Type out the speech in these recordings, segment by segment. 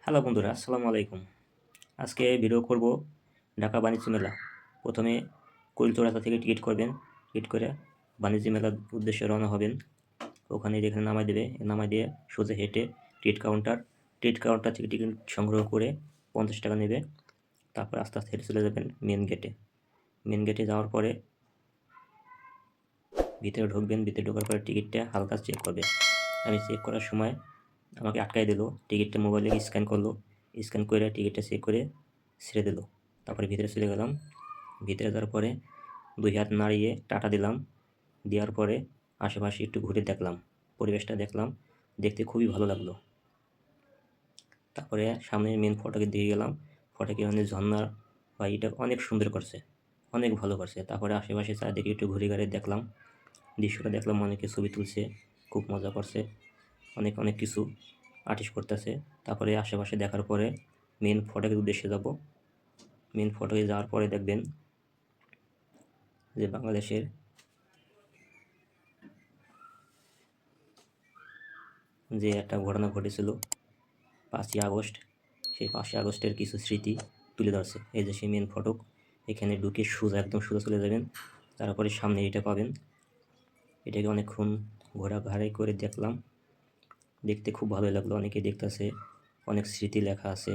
Hello বন্ধুরা, আসসালামু আলাইকুম। আজকে ভিডিও করব ঢাকা বাণিজ্য মেলা। প্রথমে কইলচড়াতা থেকে টিকিট করবেন। টিকিট করে বাণিজ্য মেলার উদ্দেশ্যে রওনা হবেন। ওখানে যেখানে নামাই দেবে, নামাই দিয়ে সোজা হেঁটে টিকিট কাউন্টার থেকে টিকিট সংগ্রহ করে 50 টাকা নেবে। তারপর আস্তে আস্তে হেঁটে চলে যাবেন মেন গেটে। মেন গেটে যাওয়ার পরে ভিতরে ঢুকবেন। ভিতরে ঢোকার পরে টিকিটটা হালকা চেক করবে। আমি চেক করার সময় আমাকে আটকাই দিল। টিকিটটা মোবাইলে স্ক্যান করলো। স্ক্যান করে টিকিটটা চেক করে ছেড়ে দিল। তারপরে ভিতরে চলে গেলাম। ভিতরে যাওয়ার পরে 2 হাত নাড়িয়ে টাটা দিলাম। দেওয়ার পরে আশেপাশে একটু ঘুরে দেখলাম। পরিবেশটা দেখলাম। দেখতে খুবই ভালো লাগলো। তারপরে সামনে মেন ফটকের দিকে গেলাম। ফটকে মানে ঝর্ণার বা এটা অনেক সুন্দর করছে। অনেক ভালো করছে। তারপরে আশেপাশে চারিদিকে একটু ঘুরে ঘুরে দেখলাম। দৃশ্যটা দেখলাম, অনেকে ছবি তুলছে, খুব মজা করছে। অনেক অনেক কিছু আর্টিস্ট করতেছে। তারপরে আশেপাশে দেখার পরে মেন ফটকের উদ্দেশ্যে যাব। মেন ফটকে যাওয়ার পরে দেখবেন যে বাংলাদেশের যে একটা ঘটনা ঘটেছিল 5ই আগস্ট, সেই 5ই আগস্টের কিছু স্মৃতি তুলে ধরছে। এই যে সেই মেন ফটক, এখানে ঢুকে একদম সোজা চলে যাবেন। তারপরে সামনে এটা পাবেন। এটাকে অনেকক্ষণ ঘোরাঘুরি করে দেখলাম। দেখতে খুব ভালোই লাগলো। অনেকে দেখতেছে, অনেক স্মৃতি লেখা আছে।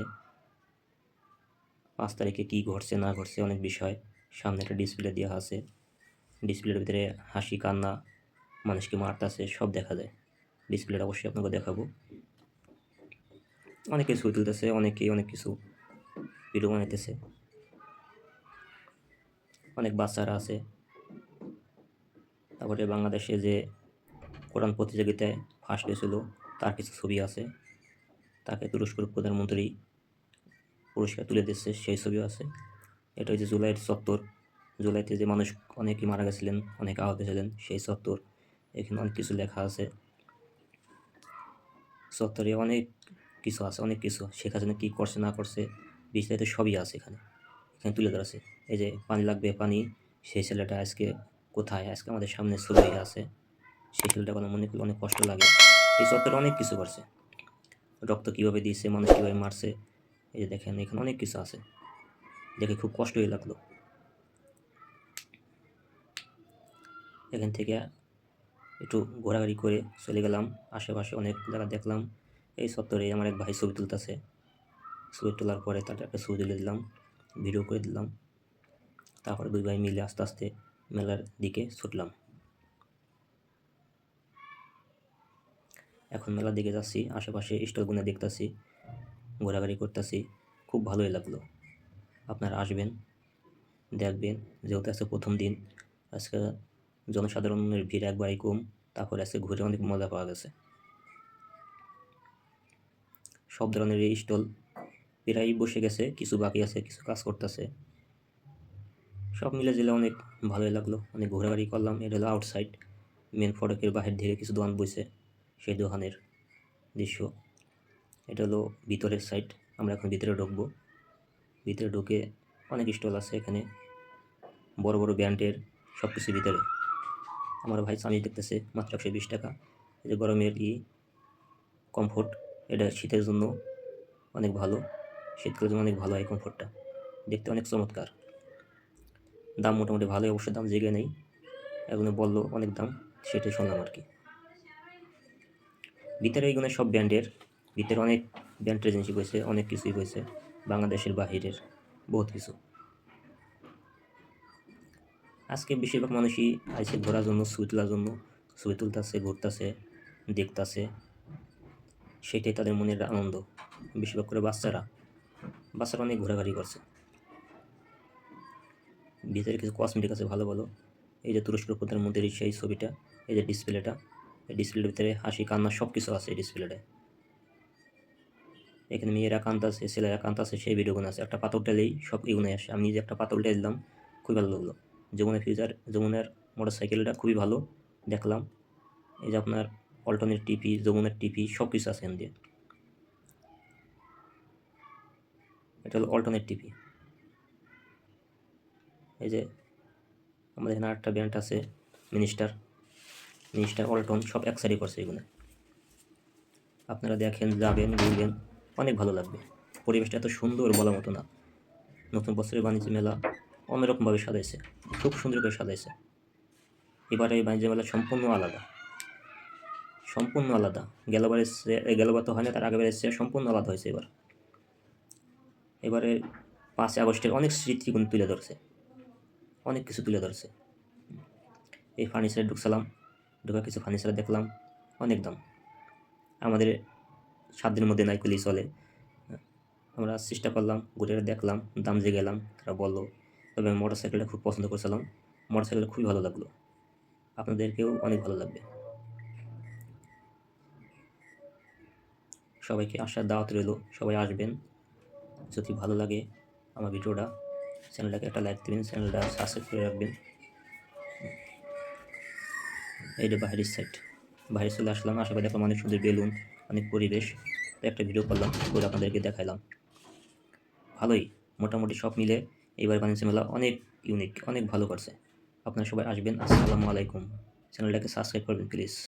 5 তারিখে কী ঘটছে না ঘটছে অনেক বিষয় সামনে একটা ডিসপ্লে দেওয়া আছে। ডিসপ্লের ভিতরে হাসি, কান্না, মানুষকে মারতেছে, সব দেখা যায়। ডিসপ্লেটা অবশ্যই আপনাকে দেখাবো। অনেকে ছবি তুলতেছে, অনেকেই অনেক কিছু ভিডিও বানাইতেছে। অনেক বাচ্চারা আছে। তারপরে বাংলাদেশে যে কোরআন প্রতিযোগিতায় ফার্স্ট হয়েছিল তার কিছু ছবি আছে। তাকে তুরস্কের প্রধানমন্ত্রী পুরস্কার তুলে দিচ্ছে, সেই ছবিও আছে। এটা হচ্ছে জুলাইয়ের চত্বর। জুলাইতে যে মানুষ অনেকে মারা গেছিলেন, অনেক আহত ছিলেন, সেই চত্বর। এখানে অনেক কিছু লেখা আছে। চত্বরে অনেক কিছু আছে, অনেক কিছু। শেখ হাসিনা কী করছে না করছে বিস্তারিত সবই আছে এখানে। এখানে তুলে ধরা আছে। এই যে পানি লাগবে পানি, সেই ছেলেটা আজকে কোথায়? আজকে আমাদের সামনে ছবি আছে। সেই ছেলেটা কথা মনে করলে অনেক কষ্ট লাগে। এই চত্বরে অনেক কিছু করছে। রক্ত কীভাবে দিয়েছে, মানুষ কীভাবে মারছে, এই যে দেখেন এখানে অনেক কিছু আছে। দেখে খুব কষ্টই লাগলো। এখান থেকে একটু ঘোরাঘুরি করে চলে গেলাম। আশেপাশে অনেক জায়গা দেখলাম। এই চত্বরে আমার এক ভাই ছবি তুলতেছে। ছবি তোলার পরে তার একটা ছবি তুলে দিলাম, ভিডিও করে দিলাম। তারপরে 2 ভাই মিলে আস্তে আস্তে মেলার দিকে ছুটলাম। এখন মেলার দিকে যাচ্ছি। আশেপাশে স্টলগুলো দেখতেছি, ঘোরাঘুরি করতেছি। খুব ভালোই লাগলো। আপনারা আসবেন, দেখবেন। যেহেতু আজকে প্রথম দিন, আজকে জনসাধারণের ভিড় একবারই কম। তারপরে আজকে ঘুরে অনেক মজা পাওয়া গেছে। সব ধরনের এই স্টল প্রায় বসে গেছে, কিছু বাকি আছে, কিছু কাজ করতেছে। সব মিলে জেলে অনেক ভালোই লাগলো। অনেক ঘোরাঘুরি করলাম। এটা হলো আউটসাইড। মেন ফটকের বাহির থেকে কিছু দোকান বসে, সেই দোকানের দৃশ্য। এটা হলো ভিতরের সাইড। আমরা এখন ভিতরে ঢুকবো। ভিতরে ঢুকে অনেক স্টল আছে এখানে, বড় বড় ব্র্যান্ডের সব কিছু ভিতরে। আমার ভাই চামিচ দেখতেছে, মাত্র 120 টাকা। এই যে গরমের কমফোর্ট, এটা শীতের জন্য অনেক ভালো। শীতকালের জন্য অনেক ভালো এই কমফোর্টটা, দেখতে অনেক চমৎকার। দাম মোটামুটি ভালোই, অবশ্যই দাম জেগে নেই। এগুলো বললো অনেক দাম, সেটাই শুনলাম আর কি। ভিতরে এইগুলো সব ব্র্যান্ডের। ভিতরে অনেক ব্র্যান্ডের জিনিস হয়েছে, অনেক কিছুই হয়েছে বাংলাদেশের বাহিরের, বহুত কিছু। আজকে বেশিরভাগ মানুষই আইছে ঘোরার জন্য, ছবি তোলার জন্য। ছবি তুলতেছে, ঘুরতেছে, দেখতেছে, সেটাই তাদের মনের আনন্দ। বেশিরভাগ করে বাচ্চারা অনেক ঘোরাঘুরি করছে। ভিতরে কিছু কসমেটিক আছে ভালো ভালো। এই যে তুরস্কের প্রধানমন্ত্রীর সেই ছবিটা, এই যে ডিসপ্লেটা, এই ডিসপ্লের ভিতরে হাসি, কান্না সব কিছু আছে এই ডিসপ্লেটায়। এখানে মেয়েরা কাঁদতেছে, ছেলেরা কাঁদতেছে, সেই ভিডিওগুলো আছে। একটা পাথর টেলেই সব এগুলোই আসে। আমি নিজে একটা পাথর টেলে দিলাম, খুবই ভালো লাগলো। যমুনার মোটরসাইকেলটা খুবই ভালো দেখলাম। এই যে আপনার পল্টনের টিভি, যমুনার টিভি সব কিছু আছে এখান দিয়ে। এটা হলো অল্টনের টিভি। এই যে আমাদের এখানে আরেকটা ব্র্যান্ড আছে, মিনিস্টার, অল্টন, সব এক সাইডে করছে এগুলো। আপনারা দেখেন, যাবেন, ঘুরবেন, অনেক ভালো লাগবে। পরিবেশটা এত সুন্দর বলার মতো না। নতুন বছরের বাণিজ্য মেলা অন্যরকমভাবে সাজাইছে, খুব সুন্দর করে সাজাইছে। এবারে এই বাণিজ্য মেলা সম্পূর্ণ আলাদা, সম্পূর্ণ আলাদা। গেলবার তো হয় না, তার আগেবারের চেয়ে সম্পূর্ণ আলাদা হয়েছে এবার। এবারে 5ই আগস্টের অনেক স্মৃতিগুণ তুলে ধরছে, অনেক কিছু তুলে ধরছে। এই ফার্নিচারে ঢুকছিলাম, ঢুকে কিছু ফার্নিচার দেখলাম, অনেক দাম। আমাদের 7 দিনের মধ্যে নাই করলেই চলে। আমরা চেষ্টা করলাম, ঘুরে দেখলাম, দাম যে গেলাম, তারা বললো। তবে মোটর সাইকেলটা খুব পছন্দ করছিলাম, মোটর সাইকেলটা খুবই ভালো লাগলো। আপনাদেরকেও অনেক ভালো লাগবে। সবাইকে আসার দাওয়াত রইল, সবাই আসবেন। যদি ভালো লাগে আমার ভিডিওটা, চ্যানেলটাকে একটা লাইক দেবেন, চ্যানেলটা সাবস্ক্রাইব করে রাখবেন। এইটা বাইরের সাইড, বাইরে চলে আসলাম, আশেপাশে দেখলাম অনেক সুন্দর বেলুন, অনেক পরিবেশ। একটা ভিডিও করলাম, করে আপনাদেরকে দেখাইলাম। ভালোই, মোটামুটি সব মিলে এইবার বাণিজ্য মেলা অনেক ইউনিক, অনেক ভালো করছে। আপনারা সবাই আসবেন। আসসালামু আলাইকুম। চ্যানেলটাকে সাবস্ক্রাইব করবেন প্লিজ।